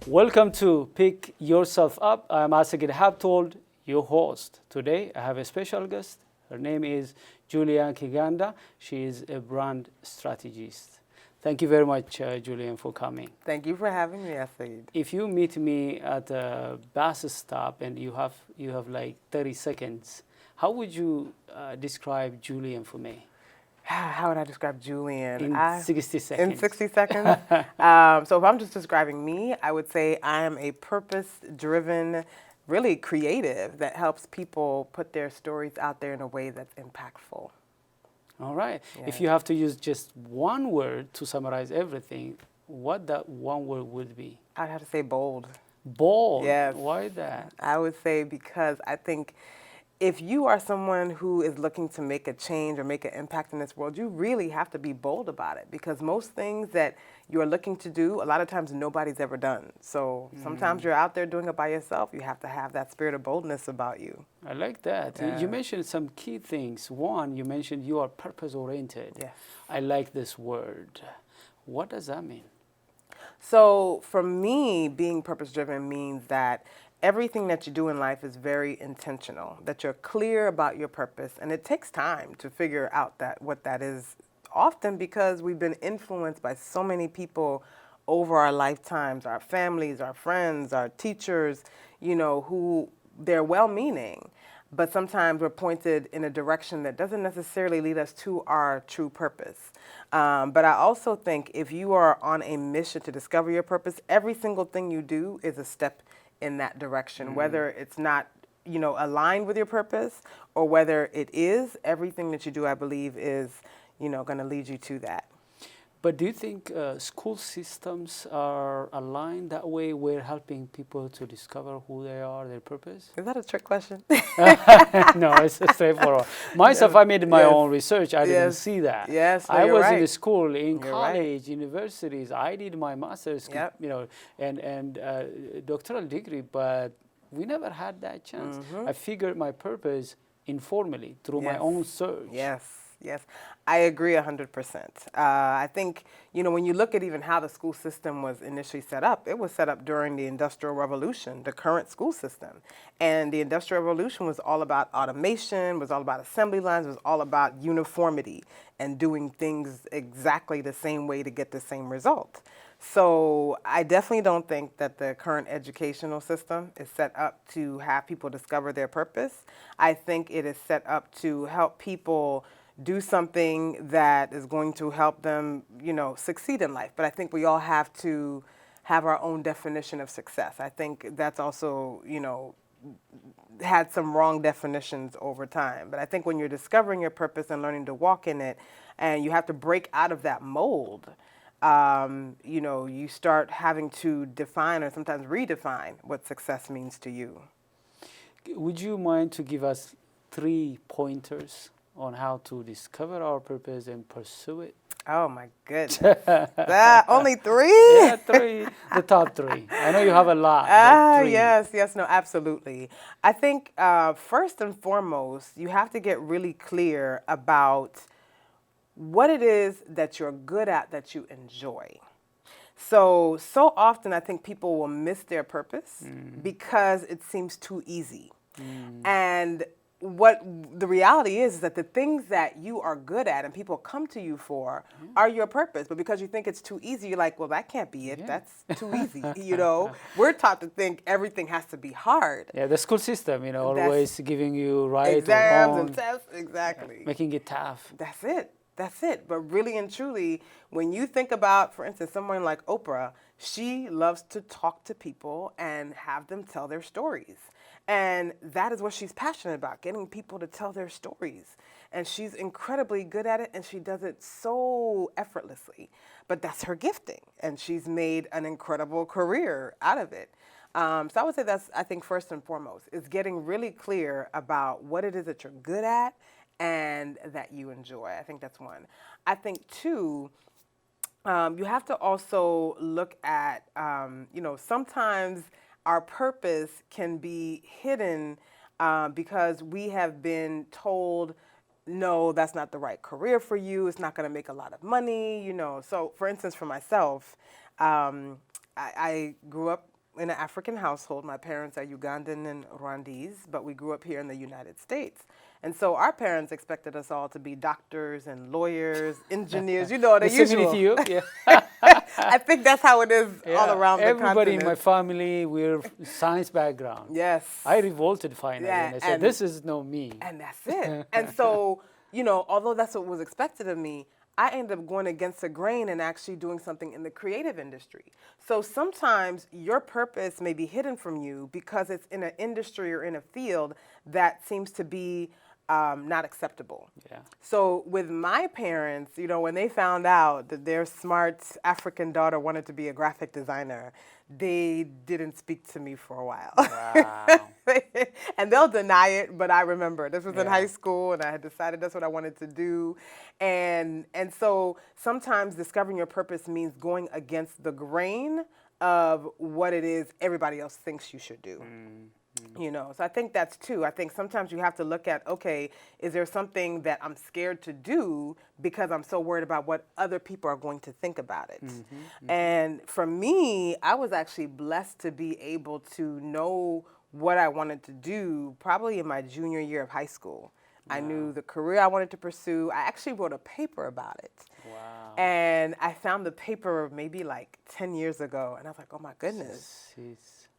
Welcome to Pick Yourself Up. I'm Assegid Habtewold, your host. Today I have a special guest. Her name is Julian Kiganda. She is a brand strategist. Thank you very much, Julian, for coming. Thank you for having me, Assegid. If you meet me at a bus stop and you have like 30 seconds, how would you describe Julian for me? How would I describe Julian? In 60 seconds. In 60 seconds? So if I'm just describing me, I would say I am a purpose-driven, really creative that helps people put their stories out there in a way that's impactful. All right. Yeah. If you have to use just one word to summarize everything, what that one word would be? I'd have to say bold. Bold? Yes. Why that? I would say because I think if you are someone who is looking to make a change or make an impact in this world, you really have to be bold about it, because most things that you're looking to do, a lot of times nobody's ever done. So sometimes you're out there doing it by yourself. You have to have that spirit of boldness about you. I like that. Yeah. You mentioned some key things. One, you mentioned you are purpose-oriented. Yes. I like this word. What does that mean? So for me, being purpose-driven means that everything that you do in life is very intentional, that you're clear about your purpose, and it takes time to figure out what that is, often because we've been influenced by so many people over our lifetimes, our families, our friends, our teachers, who they're well-meaning, but sometimes we're pointed in a direction that doesn't necessarily lead us to our true purpose. But I also think if you are on a mission to discover your purpose, every single thing you do is a step in that direction, whether it's not, aligned with your purpose or whether it is. Everything that you do, I believe, is, going to lead you to that. But do you think school systems are aligned that way? We're helping people to discover who they are, their purpose? Is that a trick question? No, it's straightforward. Myself, I made my own research. I didn't see that. Yes, no, I was right. in school, in You're college, universities. I did my master's, Yep. and doctoral degree, but we never had that chance. I figured my purpose informally through my own search. Yes, I agree 100%. I think, when you look at even how the school system was initially set up, it was set up during the Industrial Revolution, the current school system. And the Industrial Revolution was all about automation, was all about assembly lines, was all about uniformity and doing things exactly the same way to get the same result. So I definitely don't think that the current educational system is set up to have people discover their purpose. I think it is set up to help people do something that is going to help them, succeed in life. But I think we all have to have our own definition of success. I think that's also, had some wrong definitions over time. But I think when you're discovering your purpose and learning to walk in it, and you have to break out of that mold, you start having to define or sometimes redefine what success means to you. Would you mind to give us 3 pointers on how to discover our purpose and pursue it? Oh my goodness. That, only 3? Yeah, 3. The top 3. I know you have a lot. But 3. Yes, no, absolutely. I think first and foremost, you have to get really clear about what it is that you're good at, that you enjoy. So often I think people will miss their purpose because it seems too easy. And what the reality is that the things that you are good at and people come to you for are your purpose. But because you think it's too easy, you're like, well, that can't be it. That's too easy. We're taught to think everything has to be hard. Yeah, the school system, always giving you right exams or wrong, and tests, exactly. making it tough. That's it. But really and truly, when you think about, for instance, someone like Oprah, she loves to talk to people and have them tell their stories. And that is what she's passionate about, getting people to tell their stories. And she's incredibly good at it, and she does it so effortlessly. But that's her gifting, and she's made an incredible career out of it. So I would say that's, I think, first and foremost, is getting really clear about what it is that you're good at and that you enjoy. I think that's 1. I think 2, you have to also look at, sometimes our purpose can be hidden because we have been told, no, that's not the right career for you. It's not going to make a lot of money, So for instance, for myself, I grew up in an African household. My parents are Ugandan and Rwandese, but we grew up here in the United States. And so our parents expected us all to be doctors and lawyers, engineers, you know, the usual. Similar to you, yeah. I think that's how it is all around the continent. Everybody in my family, we're science background. Yes. I revolted finally, Yeah, and I said, this is no me. And that's it. And so, you know, although that's what was expected of me, I ended up going against the grain and actually doing something in the creative industry. So sometimes your purpose may be hidden from you because it's in an industry or in a field that seems to be not acceptable. Yeah. So with my parents, you know, when they found out that their smart African daughter wanted to be a graphic designer, they didn't speak to me for a while. Wow. And they'll deny it, but I remember this was in high school and I had decided that's what I wanted to do. And so sometimes discovering your purpose means going against the grain of what it is everybody else thinks you should do. You know, so I think that's too. I think sometimes you have to look at, okay, is there something that I'm scared to do because I'm so worried about what other people are going to think about it? And for me, I was actually blessed to be able to know what I wanted to do probably in my junior year of high school. I knew the career I wanted to pursue. I actually wrote a paper about it. Wow. And I found the paper maybe like 10 years ago, and I was like, oh my goodness.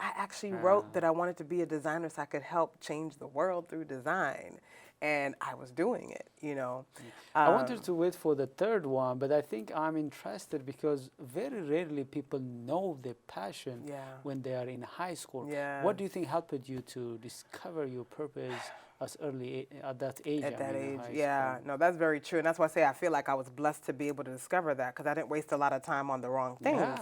I actually wrote that I wanted to be a designer so I could help change the world through design. And I was doing it, you know. I wanted to wait for the third one, but I think I'm interested because very rarely people know their passion when they are in high school. What do you think helped you to discover your purpose as early at that age? At that age, no, that's very true. And that's why I say I feel like I was blessed to be able to discover that because I didn't waste a lot of time on the wrong things.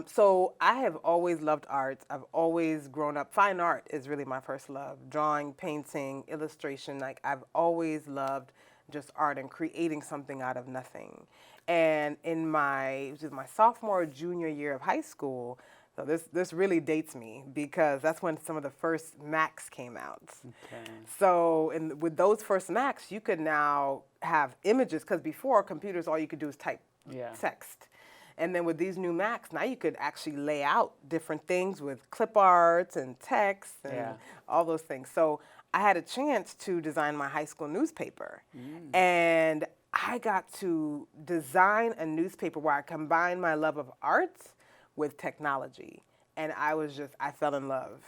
So I have always loved art. I've always grown up. Fine art is really my first love. Drawing, painting, illustration. Like I've always loved just art and creating something out of nothing. And in my sophomore or junior year of high school, so this really dates me because that's when some of the first Macs came out. So with those first Macs, you could now have images because before computers, all you could do is type text. And then with these new Macs, now you could actually lay out different things with clip arts and text and all those things. So I had a chance to design my high school newspaper. And I got to design a newspaper where I combined my love of art with technology. And I fell in love.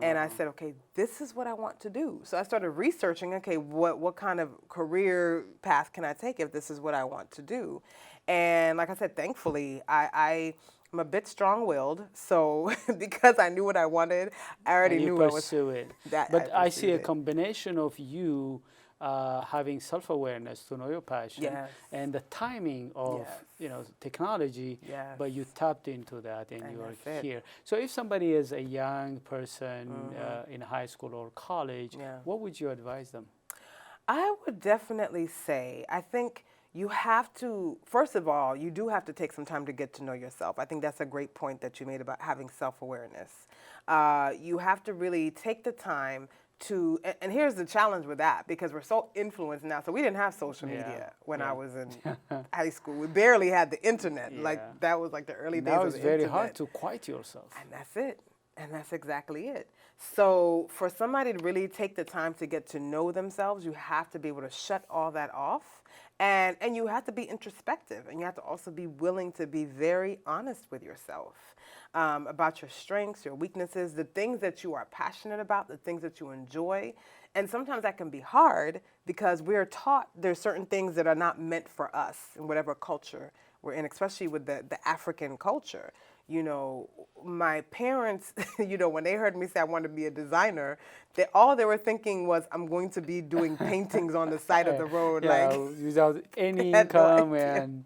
And I said, okay, this is what I want to do. So I started researching, okay, what kind of career path can I take if this is what I want to do? And like I said, thankfully, I'm a bit strong-willed. So because I knew what I wanted, I already knew I was it. But I see a combination of you having self-awareness to know your passion and the timing of technology, but you tapped into that and you're here. So if somebody is a young person in high school or college, what would you advise them? I would definitely say, I think you have to, first of all, you do have to take some time to get to know yourself. I think that's a great point that you made about having self-awareness. You have to really take the time to, and here's the challenge with that, because we're so influenced now. So we didn't have social media when I was in high school. We barely had the internet. Like that was like the early days of the internet. Now it's very hard to quiet yourself. And that's it. And that's exactly it. So for somebody to really take the time to get to know themselves, you have to be able to shut all that off. And you have to be introspective. And you have to also be willing to be very honest with yourself about your strengths, your weaknesses, the things that you are passionate about, the things that you enjoy. And sometimes that can be hard because we're taught there's certain things that are not meant for us in whatever culture we're in, especially with the African culture. You know, my parents, you know, when they heard me say I wanted to be a designer, all they were thinking was I'm going to be doing paintings on the side of the road. Like without any income and...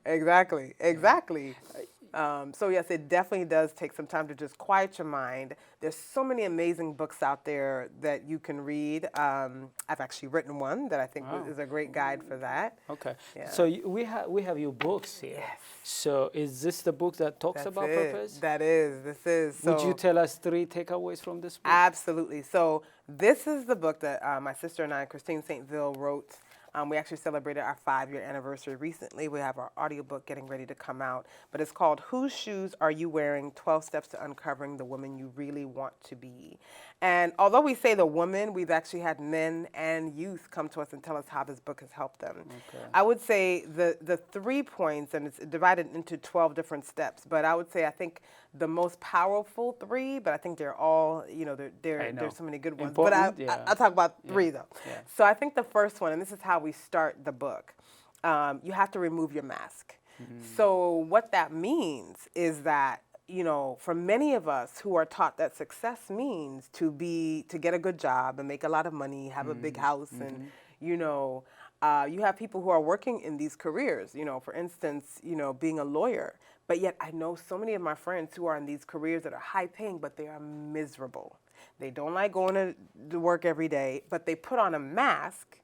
Exactly. So yes, it definitely does take some time to just quiet your mind. There's so many amazing books out there that you can read. I've actually written one that I think is a great guide for that. Okay. Yeah. So we have your books here. Yes. So is this the book that talks about purpose? This is. So would you tell us 3 takeaways from this book? Absolutely. So this is the book that my sister and I, Christine Saintville, wrote We actually celebrated our 5-year anniversary recently. We have our audiobook getting ready to come out, but it's called Whose Shoes Are You Wearing? 12 Steps to Uncovering the Woman You Really Want to Be. And although we say the woman, we've actually had men and youth come to us and tell us how this book has helped them. Okay. I would say the 3 points, and it's divided into 12 different steps, but I would say I think the most powerful 3, but I think they're all, there's so many good ones. Important, But yeah. I'll talk about 3 though. Yeah. So I think the first one, and this is how we start the book, you have to remove your mask. So what that means is that, for many of us who are taught that success means to get a good job and make a lot of money, have a big house, and, you have people who are working in these careers, for instance, being a lawyer. But yet I know so many of my friends who are in these careers that are high paying, but they are miserable. They don't like going to work every day, but they put on a mask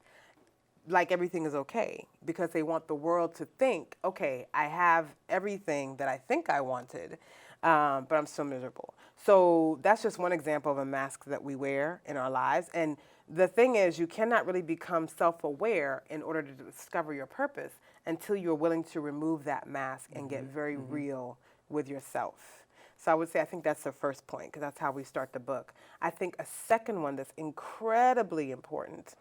like everything is okay because they want the world to think, okay, I have everything that I think I wanted, but I'm still miserable. So that's just one example of a mask that we wear in our lives. And the thing is, you cannot really become self-aware in order to discover your purpose until you're willing to remove that mask and get very real with yourself. So I would say I think that's the first point because that's how we start the book. I think a second one that's incredibly important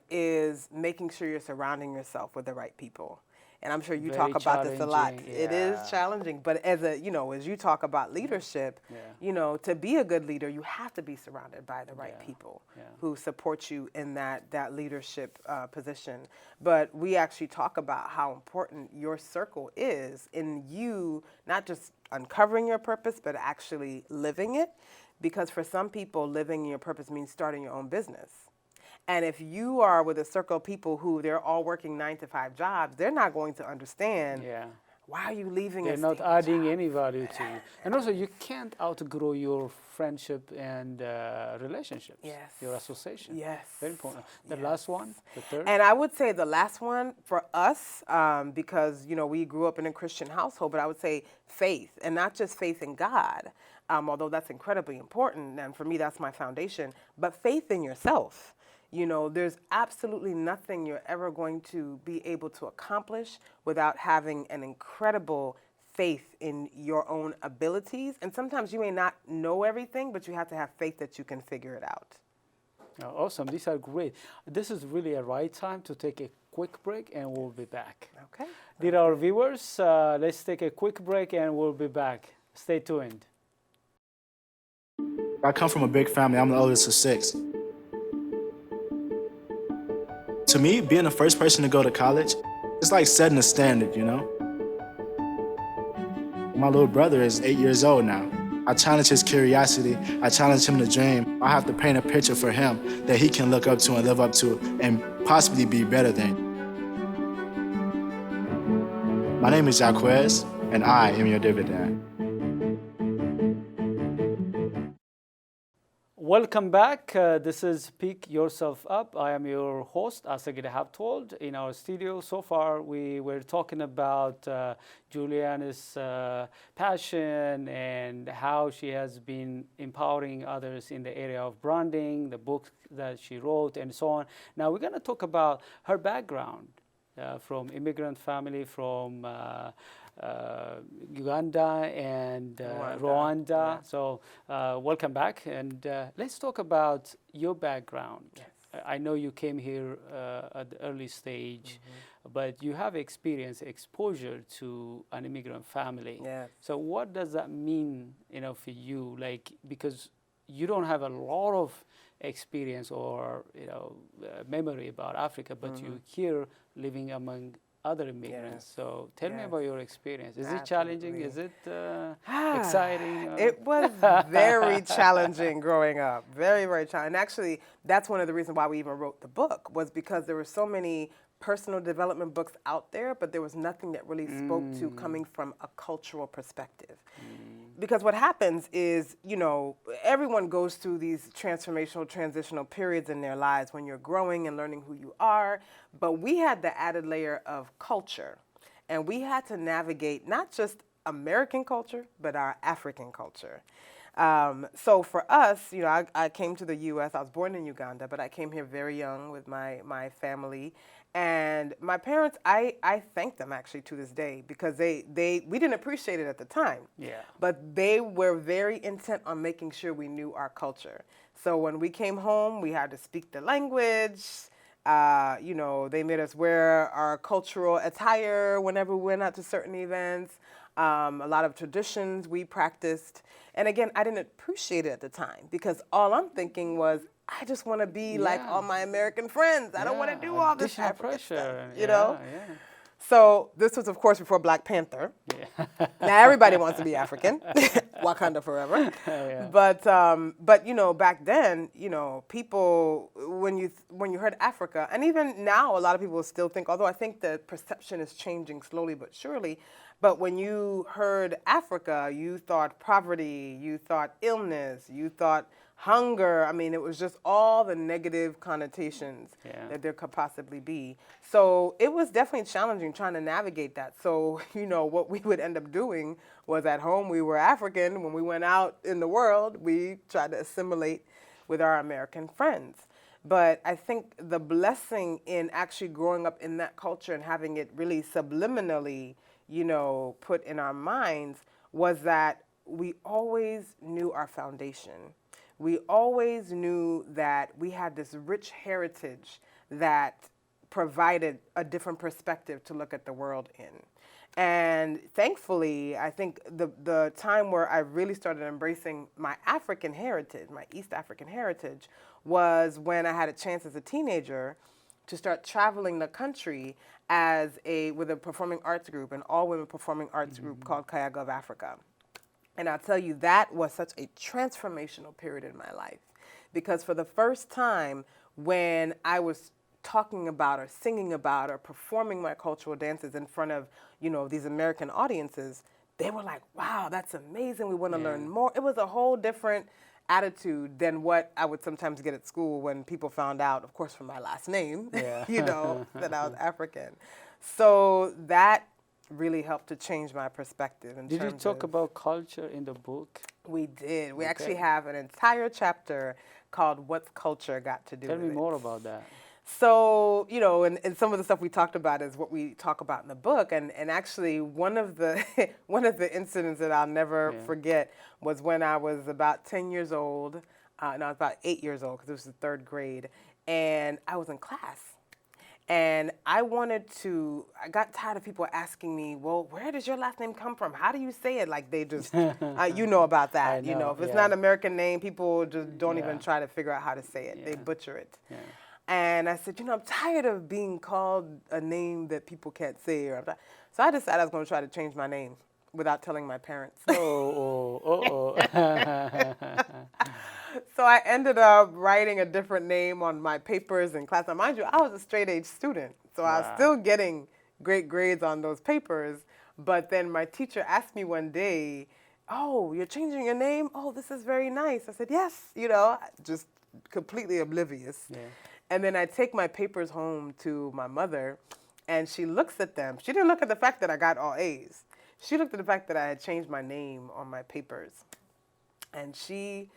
is making sure you're surrounding yourself with the right people. And I'm sure you Very talk about this a lot. challenging, It is yeah. challenging, but as you talk about leadership, to be a good leader, you have to be surrounded by the right people who support you in that leadership position. But we actually talk about how important your circle is in you, not just uncovering your purpose, but actually living it. Because for some people, living your purpose means starting your own business. And if you are with a circle of people who they're all working 9-to-5 jobs, they're not going to understand why are you leaving. They're not adding any value to you. And also, you can't outgrow your friendship and relationships. Yes. Your association. Yes. Very important. The last one, the third. And I would say the last one for us, because we grew up in a Christian household, but I would say faith, and not just faith in God, although that's incredibly important, and for me that's my foundation, but faith in yourself. There's absolutely nothing you're ever going to be able to accomplish without having an incredible faith in your own abilities. And sometimes you may not know everything, but you have to have faith that you can figure it out. Oh, awesome. These are great. This is really a right time to take a quick break, and we'll be back. Okay. Dear our viewers, let's take a quick break, and we'll be back. Stay tuned. I come from a big family. I'm the oldest of 6. To me, being the first person to go to college, it's like setting a standard, My little brother is 8 years old now. I challenge his curiosity. I challenge him to dream. I have to paint a picture for him that he can look up to and live up to and possibly be better than. My name is Jaquez, and I am your dividend. Welcome back. This is Pick Yourself Up. I am your host, Assegid Habtewold. In our studio, so far, we were talking about Juliana's passion and how she has been empowering others in the area of branding, the book that she wrote, and so on. Now, we're going to talk about her background from immigrant family from Uganda and Rwanda. Yeah. So welcome back, and let's talk about your background. Yes. I know you came here at the early stage, but you have exposure to an immigrant family. Yes. So what does that mean, for you? Because you don't have a lot of experience or memory about Africa, but you're here living among other immigrants. Yes. So tell me Yes. about your experience. Is Absolutely. it challenging? Is it exciting? It was very challenging growing up. Very, very challenging. And actually, that's one of the reasons why we even wrote the book, was because there were so many personal development books out there, but there was nothing that really spoke to coming from a cultural perspective. Because what happens is, everyone goes through these transformational, transitional periods in their lives when you're growing and learning who you are. But we had the added layer of culture. And we had to navigate not just American culture, but our African culture. So for us, I came to the U.S. I was born in Uganda, but I came here very young with my family. And my parents, I thank them actually to this day because we didn't appreciate it at the time. Yeah. But they were very intent on making sure we knew our culture. So when we came home, we had to speak the language. They made us wear our cultural attire whenever we went out to certain events. A lot of traditions we practiced. And again, I didn't appreciate it at the time because all I'm thinking was, I just want to be like all my American friends. I don't want to do all this African stuff, Yeah. So this was, of course, before Black Panther. Yeah. Now everybody wants to be African, Wakanda forever. Yeah. But back then, people when you heard Africa, and even now, a lot of people still think. Although I think the perception is changing slowly but surely. But when you heard Africa, you thought poverty, you thought illness, you thought hunger. I mean, it was just all the negative connotations that there could possibly be. So it was definitely challenging trying to navigate that. So, what we would end up doing was at home, we were African. When we went out in the world, we tried to assimilate with our American friends. But I think the blessing in actually growing up in that culture and having it really subliminally, put in our minds was that we always knew our foundation. We always knew that we had this rich heritage that provided a different perspective to look at the world in. And thankfully, I think the time where I really started embracing my African heritage, my East African heritage, was when I had a chance as a teenager to start traveling the country with a performing arts group, an all-women performing arts group called Kiganda of Africa. And I'll tell you, that was such a transformational period in my life. Because for the first time, when I was talking about or singing about or performing my cultural dances in front of, these American audiences, they were like, wow, that's amazing. We want to learn more. It was a whole different attitude than what I would sometimes get at school when people found out, of course, from my last name, that I was African. So that really helped to change my perspective. Did you talk about culture in the book? We did. We actually have an entire chapter called What's Culture Got to Do with It? Tell me more about that. So, and some of the stuff we talked about is what we talk about in the book. And actually, one of the incidents that I'll never forget was when I was about 10 years old. I was about 8 years old because it was the third grade. And I was in class. And I got tired of people asking me, well, where does your last name come from? How do you say it? Like they just, you know about that. If it's not an American name, people just don't even try to figure out how to say it. They butcher it. Yeah. And I said, I'm tired of being called a name that people can't say. So I decided I was going to try to change my name without telling my parents. So I ended up writing a different name on my papers in class. Now, mind you, I was a straight-A student, so I was still getting great grades on those papers. But then my teacher asked me one day, oh, you're changing your name? Oh, this is very nice. I said, yes, just completely oblivious. Yeah. And then I take my papers home to my mother, and she looks at them. She didn't look at the fact that I got all A's. She looked at the fact that I had changed my name on my papers. And she,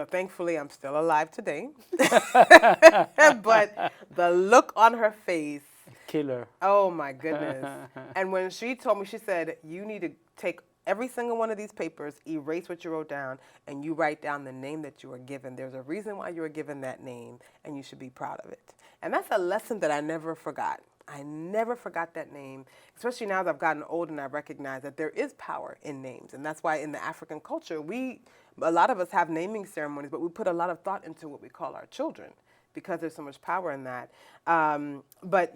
thankfully I'm still alive today. But the look on her face. Killer. Oh, my goodness. And when she told me, she said, you need to take every single one of these papers, erase what you wrote down, and you write down the name that you were given. There's a reason why you were given that name, and you should be proud of it. And that's a lesson that I never forgot. I never forgot that name, especially now that I've gotten old and I recognize that there is power in names. And that's why in the African culture, a lot of us have naming ceremonies, but we put a lot of thought into what we call our children, because there's so much power in that. But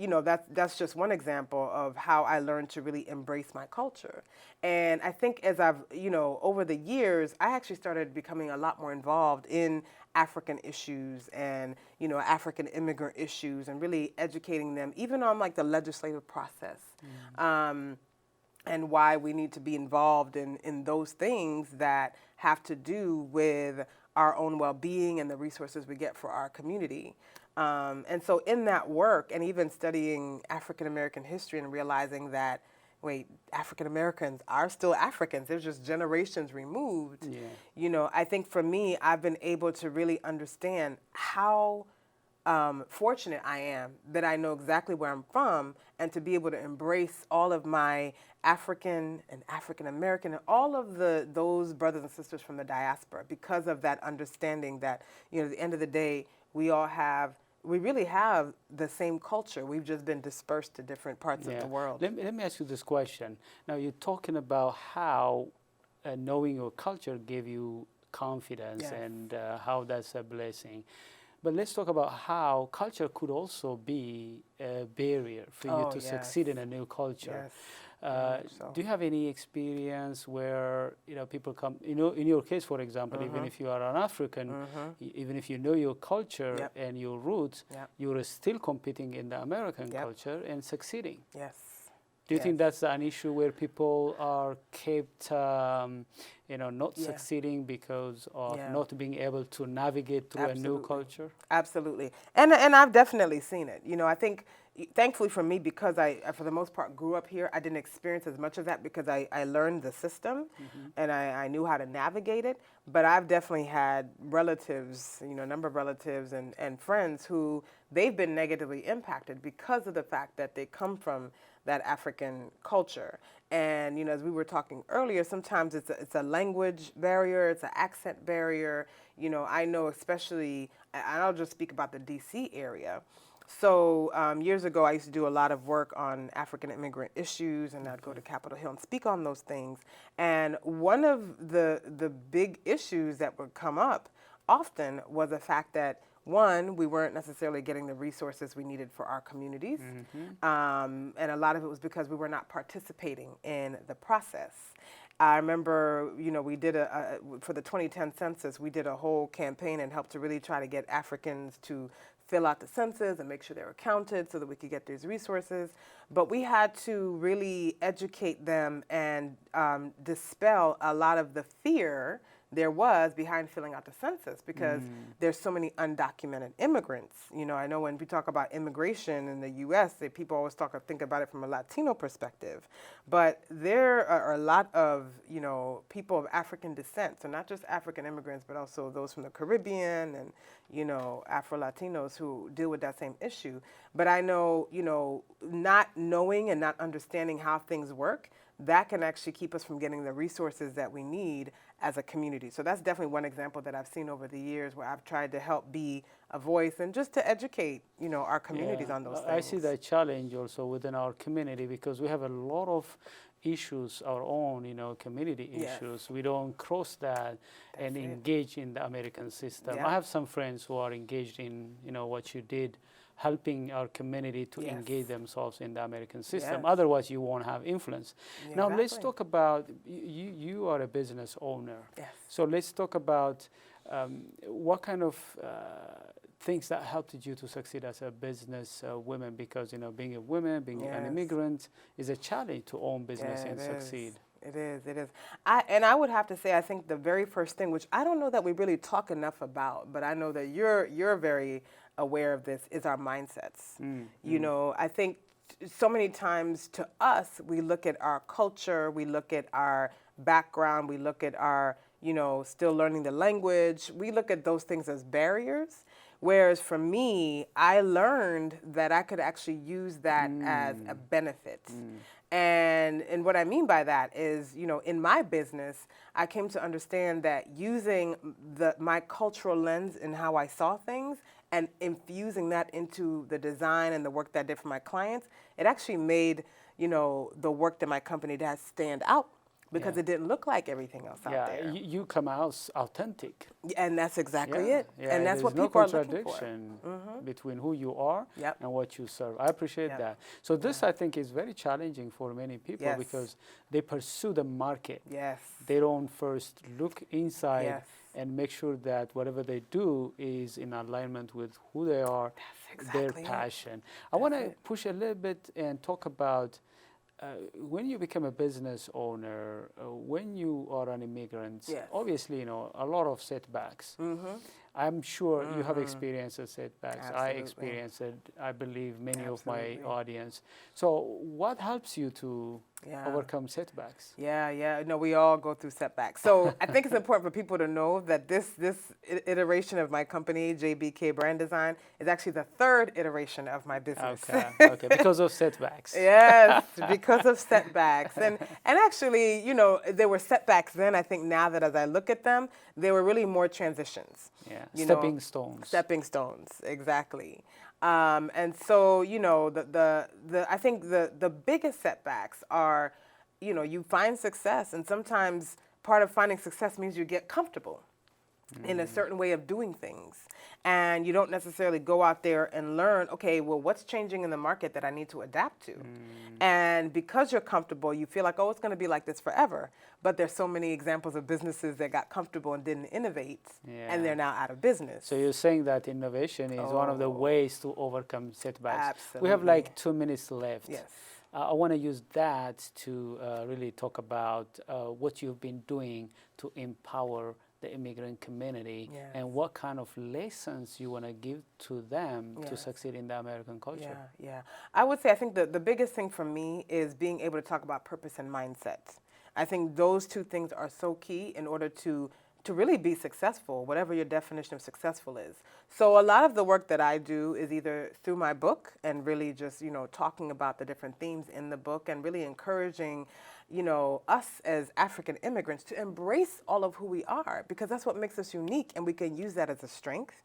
that's just one example of how I learned to really embrace my culture. And I think as I've, over the years, I actually started becoming a lot more involved in African issues and, African immigrant issues, and really educating them, even on like the legislative process, and why we need to be involved in those things that have to do with our own well-being and the resources we get for our community. And so in that work, and even studying African American history and realizing that, wait, African Americans are still Africans. They're just generations removed. Yeah. You know, I think for me, I've been able to really understand how fortunate I am that I know exactly where I'm from, and to be able to embrace all of my African and African American and all of those brothers and sisters from the diaspora, because of that understanding that, you know, at the end of the day, we really have the same culture. We've just been dispersed to different parts of the world. Let me ask you this question. Now, you're talking about how knowing your culture gave you confidence, Yes. and how that's a blessing. But let's talk about how culture could also be a barrier for you to succeed in a new culture. Yes. Do you have any experience where, you know, people come, you know, in your case, for example, even if you are an African, even if you know your culture and your roots, you're still competing in the American culture and succeeding? Yes. Do you think that's an issue where people are kept, you know, not succeeding because of not being able to navigate through a new culture? Absolutely. And I've definitely seen it. You know, I think, thankfully for me, because I for the most part, grew up here, I didn't experience as much of that because I learned the system and I knew how to navigate it. But I've definitely had relatives, you know, a number of relatives and friends who they've been negatively impacted because of the fact that they come from that African culture. And, you know, as we were talking earlier, sometimes it's a language barrier, it's an accent barrier. You know, I know especially, and I'll just speak about the DC area. So years ago, I used to do a lot of work on African immigrant issues, and I'd go to Capitol Hill and speak on those things. And one of the big issues that would come up often was the fact that, one, we weren't necessarily getting the resources we needed for our communities. And a lot of it was because we were not participating in the process. I remember, you know, we did for the 2010 census, we did a whole campaign and helped to really try to get Africans to fill out the census and make sure they were counted so that we could get these resources. But we had to really educate them and dispel a lot of the fear there was behind filling out the census, because there's so many undocumented immigrants. You know, I know when we talk about immigration in the U.S., people always think about it from a Latino perspective, but there are a lot of, you know, people of African descent, so not just African immigrants, but also those from the Caribbean and, you know, Afro-Latinos who deal with that same issue. But I know, you know, not knowing and not understanding how things work, that can actually keep us from getting the resources that we need as a community. So that's definitely one example that I've seen over the years where I've tried to help be a voice and just to educate, you know, our communities on those things. I see that challenge also within our community, because we have a lot of issues, our own, you know, community issues. We don't cross that and engage in the American system. I have some friends who are engaged in, you know, what you did, helping our community to engage themselves in the American system. Otherwise, you won't have influence. Now, let's talk about, you are a business owner. So let's talk about what kind of things that helped you to succeed as a business woman, because, you know, being a woman, being an immigrant is a challenge to own business and succeed. It is. I would have to say, I think the very first thing, which I don't know that we really talk enough about, but I know that you're very aware of this, is our mindsets. You know, I think so many times to us, we look at our culture, we look at our background, we look at our, you know, still learning the language, we look at those things as barriers. Whereas for me, I learned that I could actually use that as a benefit. And what I mean by that is, you know, in my business, I came to understand that using my cultural lens in how I saw things and infusing that into the design and the work that I did for my clients, it actually made, you know, the work that my company does stand out, because it didn't look like everything else out there. You come out authentic. And that's exactly it. And that's what no people are looking for. contradiction between who you are and what you serve. I appreciate that. So this, I think, is very challenging for many people because they pursue the market. They don't first look inside and make sure that whatever they do is in alignment with who they are, their passion. I want to push a little bit and talk about when you become a business owner, when you are an immigrant, obviously, you know, a lot of setbacks. I'm sure you have experienced setbacks. I experienced it, I believe, many of my audience. So what helps you to overcome setbacks. Yeah. No, we all go through setbacks. So I think it's important for people to know that this iteration of my company, JBK Brand Design, is actually the third iteration of my business. Okay, because of setbacks. Yes, because of setbacks. And actually, you know, there were setbacks then. I think now that as I look at them, there were really more transitions. Yeah, Stepping stones, exactly. And so, you know, I think the biggest setbacks are, you know, you find success, and sometimes part of finding success means you get comfortable in a certain way of doing things. And you don't necessarily go out there and learn, okay, well, what's changing in the market that I need to adapt to? And because you're comfortable, you feel like, oh, it's going to be like this forever. But there's so many examples of businesses that got comfortable and didn't innovate, and they're now out of business. So you're saying that innovation is one of the ways to overcome setbacks. Absolutely. We have like 2 minutes left. Yes. I want to use that to really talk about what you've been doing to empower the immigrant community, and what kind of lessons you want to give to them to succeed in the American culture. Yeah. I would say I think the biggest thing for me is being able to talk about purpose and mindset. I think those two things are so key in order to really be successful, whatever your definition of successful is. So a lot of the work that I do is either through my book and really just, you know, talking about the different themes in the book and really encouraging, you know, us as African immigrants to embrace all of who we are, because that's what makes us unique, and we can use that as a strength.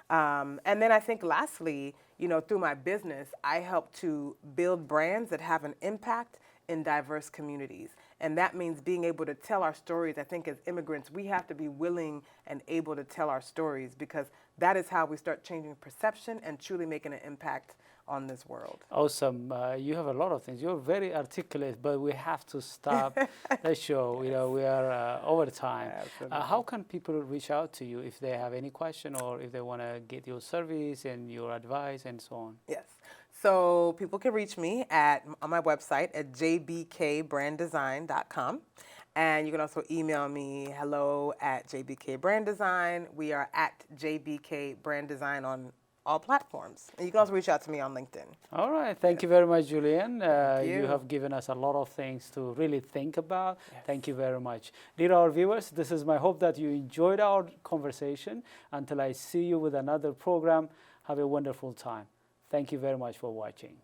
And then I think lastly, you know, through my business, I help to build brands that have an impact in diverse communities. And that means being able to tell our stories. I think as immigrants, we have to be willing and able to tell our stories, because that is how we start changing perception and truly making an impact on this world. Awesome. You have a lot of things. You're very articulate, but we have to stop the show. You know, we are over time. How can people reach out to you if they have any question, or if they want to get your service and your advice and so on? Yes. So people can reach me on my website at jbkbranddesign.com. And you can also email me, hello@JBKBrandDesign. We are at JBK Brand Design on all platforms. And you can also reach out to me on LinkedIn. All right. Thank you very much, Julian. You have given us a lot of things to really think about. Thank you very much. Dear our viewers, this is my hope that you enjoyed our conversation. Until I see you with another program, have a wonderful time. Thank you very much for watching.